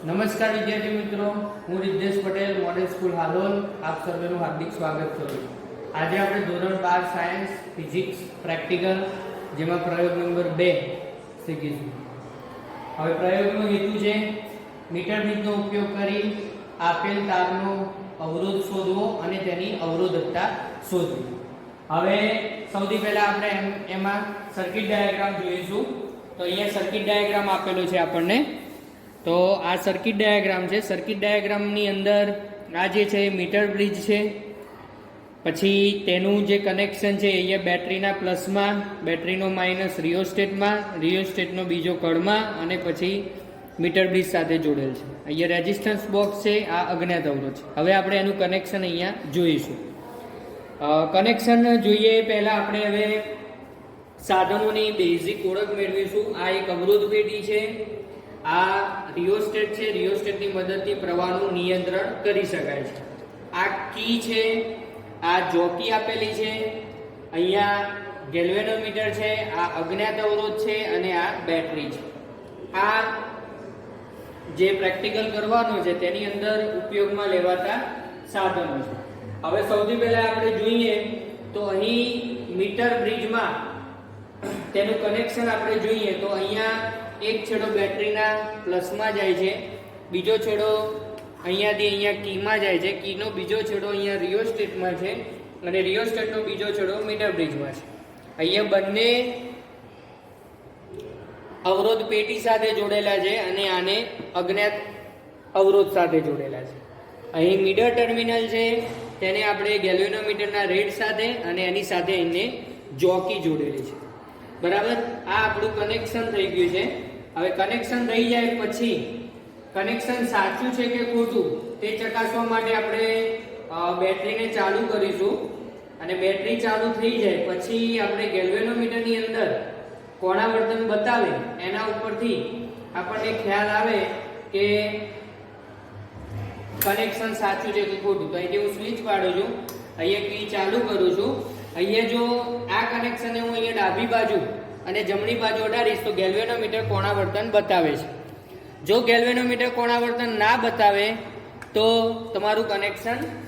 નમસ્કાર વિદ્યાર્થી મિત્રો, હું રિદ્ધેશ પટેલ, મોડેલ સ્કૂલ હાલોલ આપ સર્વેનું હાર્દિક સ્વાગત કરું છું. આજે આપણે ધોરણ 12 સાયન્સ ફિઝિક્સ પ્રેક્ટિકલ જેમાં પ્રયોગ નંબર 2 શીખીશું. હવે પ્રયોગનો હેતુ છે મીટર બીજનો ઉપયોગ કરી આપેલ તારનો અવરોધ શોધવો અને તેની અવરોધકતા શોધવી. હવે સૌથી પહેલા આપણે એમાં સર્કિટ ડાયાગ્રામ જોઈશું. તો અહીંયા સર્કિટ ડાયાગ્રામ આપેલો છે આપણને. તો આ સર્કિટ ડાયાગ્રામ છે. સર્કિટ ડાયાગ્રામની અંદર આ જે છે મીટર બ્રિજ છે, પછી તેનું જે કનેક્શન છે અહીંયા બેટરીના પ્લસમાં, બેટરીનો માઇનસ રિયોસ્ટેટમાં, રિયોસ્ટેટનો બીજો કળમાં અને પછી મીટર બ્રિજ સાથે જોડેલ છે. અહીંયા રેઝિસ્ટન્સ બોક્સ છે, આ અજ્ઞાત અવરોધ છે. હવે આપણે એનું કનેક્શન અહીંયા જોઈશું. કનેક્શન જોઈએ પહેલાં આપણે હવે સાધનોની બેઝિક ઓળખ મેળવીશું. આ એક અવરોધ પેટી છે, આ રિયોસ્ટેટ છે, રિયોસ્ટેટની મદદથી પ્રવાહનું નિયંત્રણ કરી શકાય છે. આ કી છે, આ જોકી આપેલી છે, અહીંયા ગેલ્વેનોમીટર છે, આ અજ્ઞાત અવરોધ છે અને આ બેટરી છે. આ જે પ્રેક્ટિકલ કરવાનો છે તેની અંદર ઉપયોગમાં લેવાતા સાધનો છે. હવે સૌથી પહેલા આપણે જોઈએ તો અહીં મીટર બ્રિજમાં તેનું કનેક્શન આપણે જોઈએ તો અહીંયા એક છેડો બેટરીના પ્લસમાં જાય છે, બીજો છેડો અહીંયાથી અહીંયા કીમાં જાય છે, કીનો બીજો છેડો અહીંયા રિયોસ્ટેટમાં છે અને રિયોસ્ટેટનો બીજો છેડો મીટર બ્રિજમાં છે. અહીંયા બંને અવરોધ પેટી સાથે જોડેલા છે અને આને અજ્ઞાત અવરોધ સાથે જોડેલા છે. અહીં મિડર ટર્મિનલ છે, તેને આપણે ગેલ્વેનોમીટરના રેડ સાથે અને એની સાથે એને જોકી જોડેલી છે. બરાબર, આ આપણું કનેક્શન થઈ ગયું છે. હવે કનેક્શન થઈ જાય પછી કનેક્શન સાચું છે કે ખોટું તે ચકાસવા માટે આપણે બેટરીને ચાલુ કરીશું અને બેટરી ચાલુ થઈ જાય પછી આપણે ગેલ્વેનોમીટરની અંદર કોણાવર્તન બતાવે એના ઉપરથી આપણને ખ્યાલ આવે કે કનેક્શન સાચું છે કે ખોટું. તો અહીંથી હું સ્વિચ પાડું છું, અહીંયા કી ચાલુ કરું છું. અહીંયા જો આ કનેક્શનને હું અહીંયા ડાબી બાજુ અને જમણી બાજુ અડાડીશ તો ગેલ્વેનોમીટર કોણાવર્તન બતાવે છે. જો ગેલ્વેનોમીટર કોણાવર્તન ના બતાવે તો તમારું કનેક્શન